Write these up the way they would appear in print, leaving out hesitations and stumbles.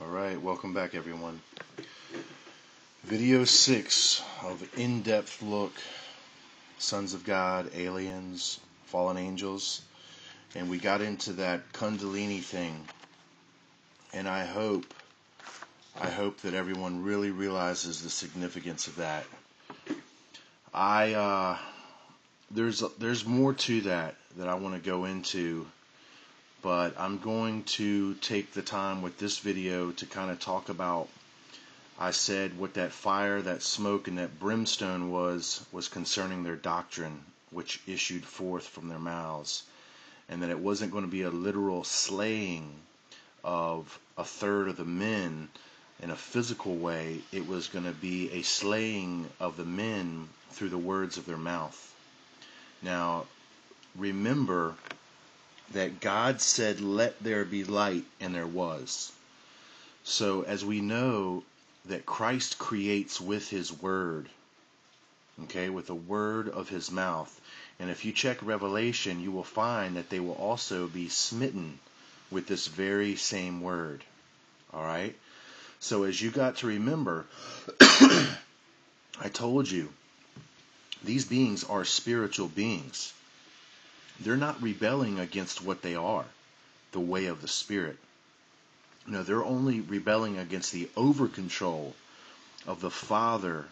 Alright, welcome back everyone. Video 6 of in-depth look, Sons of God, Aliens, Fallen Angels, and we got into that Kundalini thing, and I hope that everyone really realizes the significance of that. There's more to that I want to go into, but I'm going to take the time with this video to kind of talk about, I said what that fire, that smoke, and that brimstone was concerning their doctrine, which issued forth from their mouths, and that it wasn't going to be a literal slaying of a third of the men in a physical way. It was going to be a slaying of the men through the words of their mouth. Now, remember that God said, "Let there be light," and there was. So, as we know, that Christ creates with his word, okay, with the word of his mouth. And if you check Revelation, you will find that they will also be smitten with this very same word. All right? So as you got to remember, I told you, these beings are spiritual beings. They're not rebelling against what they are, the way of the Spirit. No, they're only rebelling against the over-control of the Father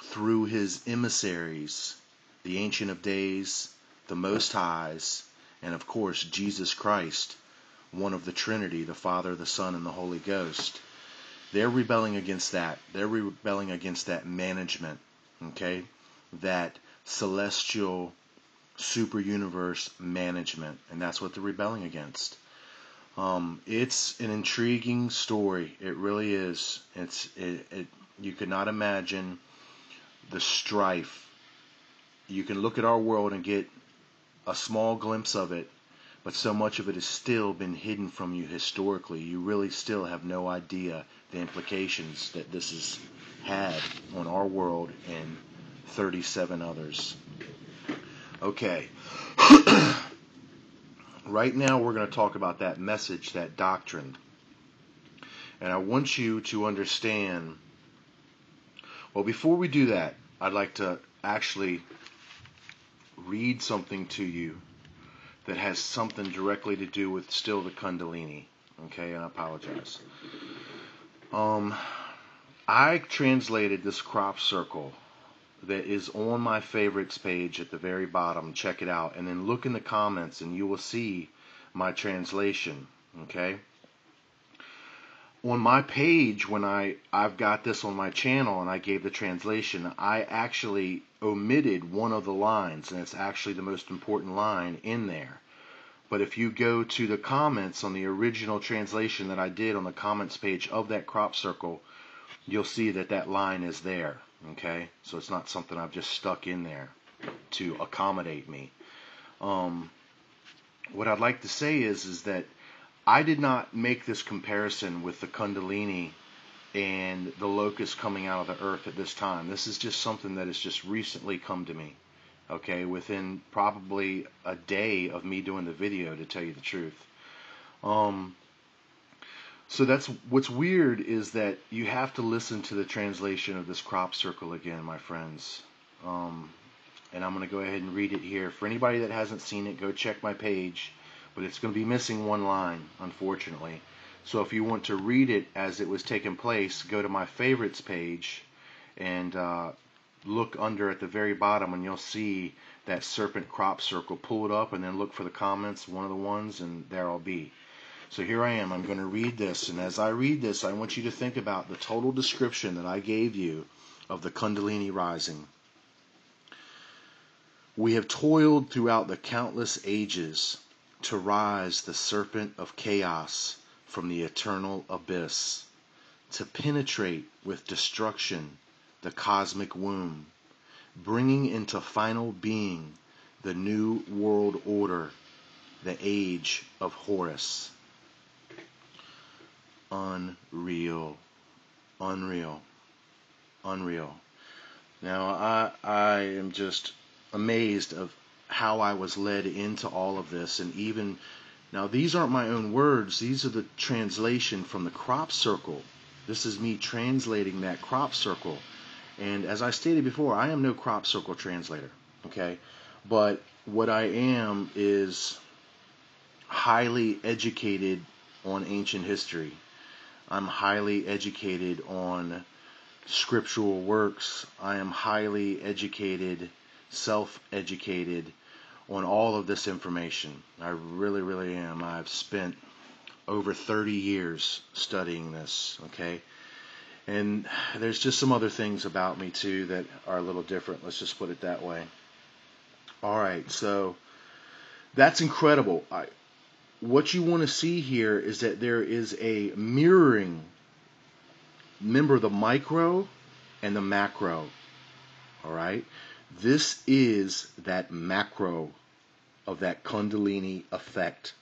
through his emissaries, the Ancient of Days, the Most Highs, and of course Jesus Christ, one of the Trinity, the Father, the Son, and the Holy Ghost. They're rebelling against that. They're rebelling against that management, okay? That celestial super universe management, and that's what they're rebelling against. It's an intriguing story. It really is. You could not imagine the strife. You can look at our world and get a small glimpse of it, but so much of it has still been hidden from you historically. You really still have no idea the implications that this has had on our world and 37 others. Okay. Right now we're going to talk about that message, that doctrine. And I want you to understand, well, before we do that, I'd like to actually read something to you that has something directly to do with still the Kundalini. Okay, and I apologize. I translated this crop circle that is on my favorites page at the very bottom. Check it out. And then look in the comments and you will see my translation. Okay? On my page, when I've got this on my channel and I gave the translation, I actually omitted one of the lines, and it's actually the most important line in there. But if you go to the comments on the original translation that I did on the comments page of that crop circle, you'll see that that line is there. Okay? So it's not something I've just stuck in there to accommodate me. What I'd like to say is that I did not make this comparison with the Kundalini and the locust coming out of the earth at this time. This is just something that has just recently come to me. Okay, within probably a day of me doing the video, to tell you the truth. So that's what's weird, is that you have to listen to the translation of this crop circle again, my friends. And I'm going to go ahead and read it here. For anybody that hasn't seen it, go check my page. But it's going to be missing one line, unfortunately. So if you want to read it as it was taking place, go to my favorites page and look under at the very bottom, and you'll see that serpent crop circle. Pull it up and then look for the comments, one of the ones, and there I'll be. So here I am. I'm going to read this, and as I read this, I want you to think about the total description that I gave you of the Kundalini rising. We have toiled throughout the countless ages to rise the serpent of chaos from the eternal abyss, to penetrate with destruction the cosmic womb, bringing into final being the new world order, the age of Horus. Unreal. Unreal. Unreal. Now, I am just amazed of how I was led into all of this, and even Now, these aren't my own words. These are the translation from the crop circle. This is me translating that crop circle. And as I stated before, I am no crop circle translator, okay? But what I am is highly educated on ancient history. I'm highly educated on scriptural works. I am highly educated, self-educated on all of this information. I really, really am. I've spent over 30 years studying this, okay? And there's just some other things about me, too, that are a little different. Let's just put it that way. All right, so that's incredible. What you want to see here is that there is a mirroring. Remember the micro and the macro. All right? This is that macro of that Kundalini effect.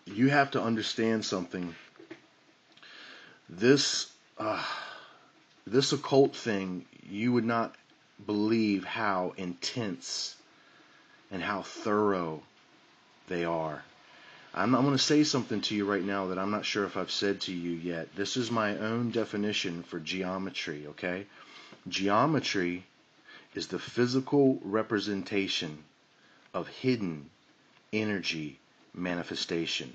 You have to understand something. This occult thing, you would not believe how intense and how thorough they are. I'm going to say something to you right now that I'm not sure if I've said to you yet. This is my own definition for geometry, okay? Geometry is the physical representation of hidden energy manifestation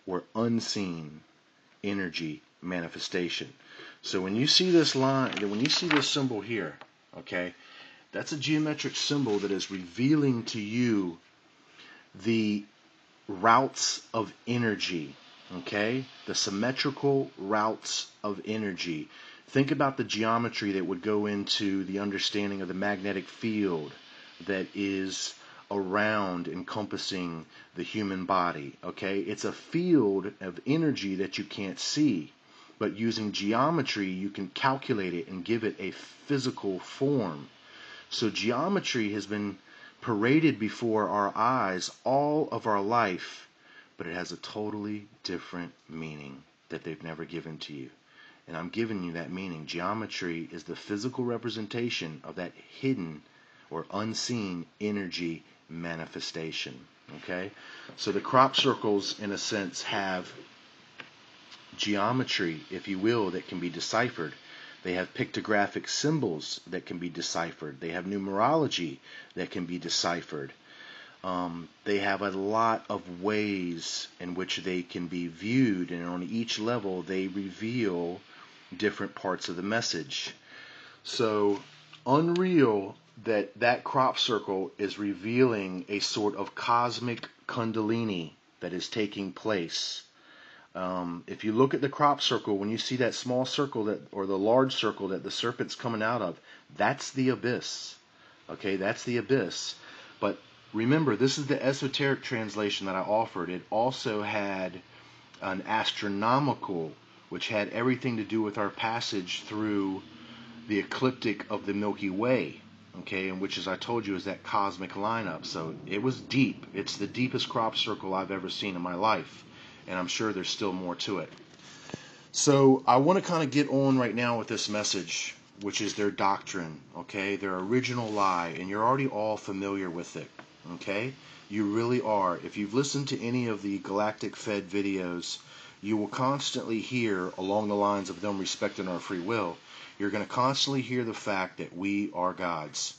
or unseen energy manifestation. So when you see this line, when you see this symbol here, okay, that's a geometric symbol that is revealing to you the routes of energy, okay? The symmetrical routes of energy. Think about the geometry that would go into the understanding of the magnetic field that is around encompassing the human body, okay? It's a field of energy that you can't see, but using geometry you can calculate it and give it a physical form. So geometry has been paraded before our eyes all of our life, but it has a totally different meaning that they've never given to you. And I'm giving you that meaning. Geometry is the physical representation of that hidden or unseen energy manifestation. Okay? So the crop circles, in a sense, have geometry, if you will, that can be deciphered. They have pictographic symbols that can be deciphered. They have numerology that can be deciphered. They have a lot of ways in which they can be viewed, and on each level they reveal different parts of the message. So, unreal that crop circle is revealing a sort of cosmic kundalini that is taking place. If you look at the crop circle, when you see that small circle or the large circle that the serpent's coming out of, that's the abyss. Okay, that's the abyss. But remember, this is the esoteric translation that I offered. It also had an astronomical, which had everything to do with our passage through the ecliptic of the Milky Way. Okay, and which, as I told you, is that cosmic lineup. So it was deep. It's the deepest crop circle I've ever seen in my life. And I'm sure there's still more to it. So I want to kind of get on right now with this message, which is their doctrine, okay? Their original lie, and you're already all familiar with it, okay? You really are. If you've listened to any of the Galactic Fed videos, you will constantly hear, along the lines of them respecting our free will, you're going to constantly hear the fact that we are gods.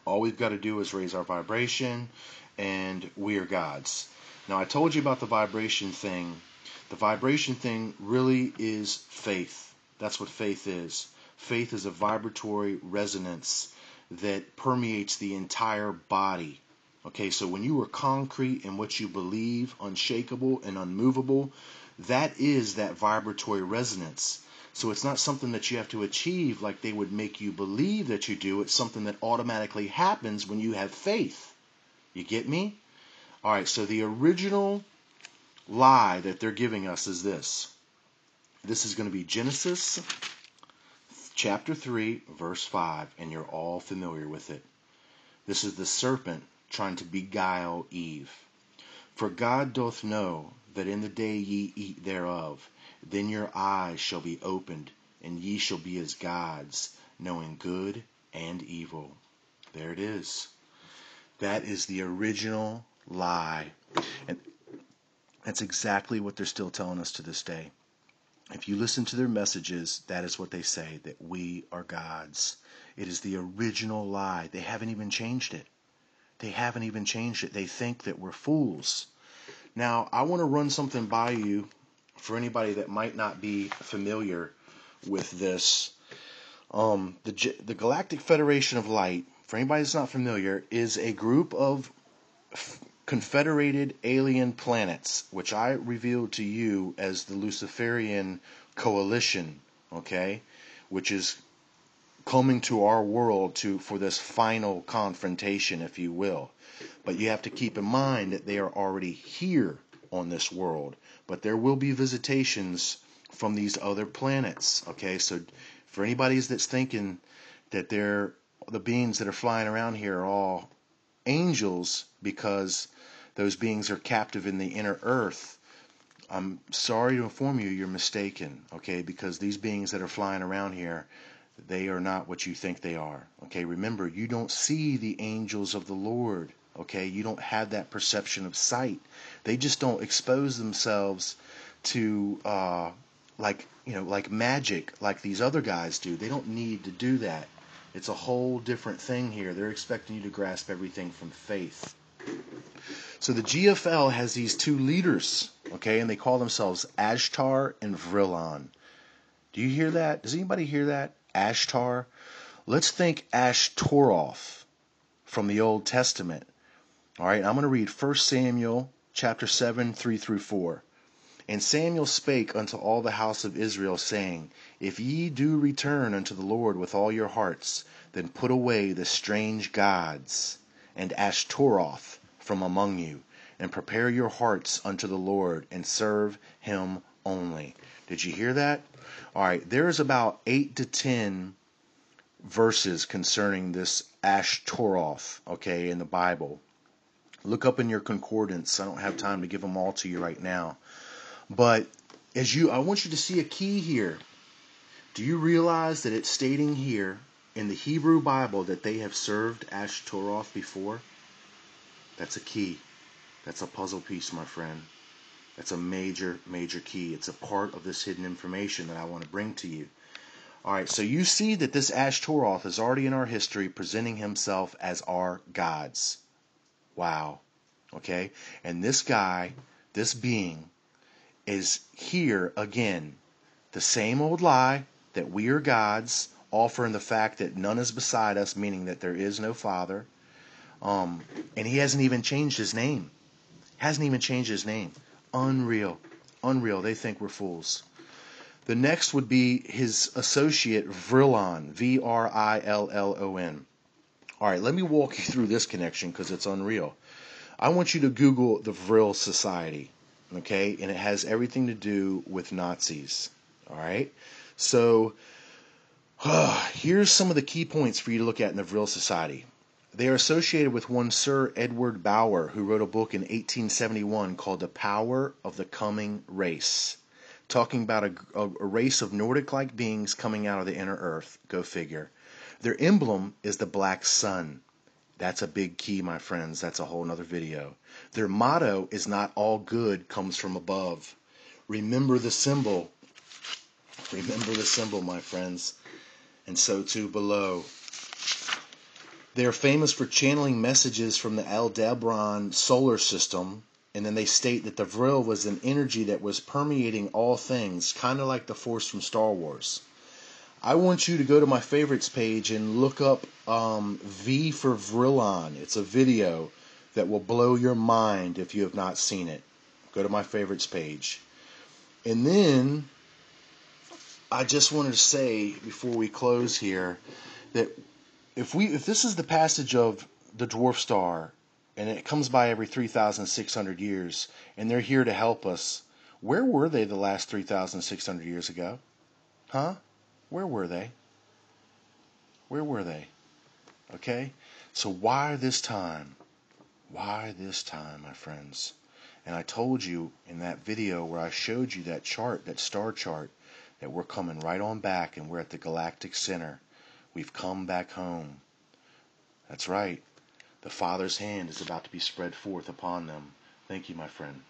All we've got to do is raise our vibration, and we are gods. Now, I told you about the vibration thing. The vibration thing really is faith. That's what faith is. Faith is a vibratory resonance that permeates the entire body. Okay, so when you are concrete in what you believe, unshakable and unmovable, that is that vibratory resonance. So it's not something that you have to achieve like they would make you believe that you do. It's something that automatically happens when you have faith. You get me? All right, so the original lie that they're giving us is this. This is going to be Genesis chapter 3, verse 5, and you're all familiar with it. This is the serpent trying to beguile Eve. For God doth know that in the day ye eat thereof, then your eyes shall be opened, and ye shall be as gods, knowing good and evil. There it is. That is the original lie. And that's exactly what they're still telling us to this day. If you listen to their messages, that is what they say, that we are gods. It is the original lie. They haven't even changed it. They haven't even changed it. They think that we're fools. Now, I want to run something by you for anybody that might not be familiar with this. The Galactic Federation of Light, for anybody that's not familiar, is a group of confederated alien planets, which I revealed to you as the Luciferian Coalition, okay, which is coming to our world for this final confrontation, if you will. But you have to keep in mind that they are already here on this world. But there will be visitations from these other planets, okay? So for anybody that's thinking that the beings that are flying around here are all angels because those beings are captive in the inner earth, I'm sorry to inform you, you're mistaken, okay? Because these beings that are flying around here, they are not what you think they are, okay? Remember, you don't see the angels of the Lord, okay? You don't have that perception of sight. They just don't expose themselves to like magic like these other guys do. They don't need to do that. It's a whole different thing here. They're expecting you to grasp everything from faith. So the GFL has these two leaders, okay, and they call themselves Ashtar and Villon. Do you hear that? Does anybody hear that? Ashtar? Let's think Ashtoroth from the Old Testament. All right, I'm going to read 1 Samuel chapter 7, 3 through 4. And Samuel spake unto all the house of Israel, saying, If ye do return unto the Lord with all your hearts, then put away the strange gods and Ashtoroth from among you, and prepare your hearts unto the Lord, and serve him only. Did you hear that? All right, there's about 8 to 10 verses concerning this Ashtoroth, okay, in the Bible. Look up in your concordance. I don't have time to give them all to you right now. But I want you to see a key here. Do you realize that it's stating here in the Hebrew Bible that they have served Ashtaroth before? That's a key. That's a puzzle piece, my friend. That's a major, major key. It's a part of this hidden information that I want to bring to you. All right, so you see that this Ashtaroth is already in our history presenting himself as our gods. Wow. Okay? And this guy, this being, is here again. The same old lie that we are gods, offering the fact that none is beside us, meaning that there is no Father. And he hasn't even changed his name. Unreal. They think we're fools. The next would be his associate, Villon. Vrillon. All right, let me walk you through this connection because it's unreal. I want you to Google the Vril Society, okay? And it has everything to do with Nazis, all right? So here's some of the key points for you to look at in the Vril Society. They are associated with one Sir Edward Bauer, who wrote a book in 1871 called The Power of the Coming Race, talking about a race of Nordic-like beings coming out of the inner earth. Go figure. Their emblem is the black sun. That's a big key, my friends. That's a whole nother video. Their motto is not all good comes from above. Remember the symbol. Remember the symbol, my friends. And so too below. They are famous for channeling messages from the Aldebaran solar system, and then they state that the Vril was an energy that was permeating all things, kind of like the Force from Star Wars. I want you to go to my favorites page and look up V for Vrillon. It's a video that will blow your mind if you have not seen it. Go to my favorites page. And then I just wanted to say before we close here that if this is the passage of the dwarf star and it comes by every 3,600 years and they're here to help us, where were they the last 3,600 years ago? Huh? Where were they? Where were they? Okay? So why this time? Why this time, my friends? And I told you in that video where I showed you that chart, that star chart, that we're coming right on back and we're at the galactic center. We've come back home. That's right. The Father's hand is about to be spread forth upon them. Thank you, my friend.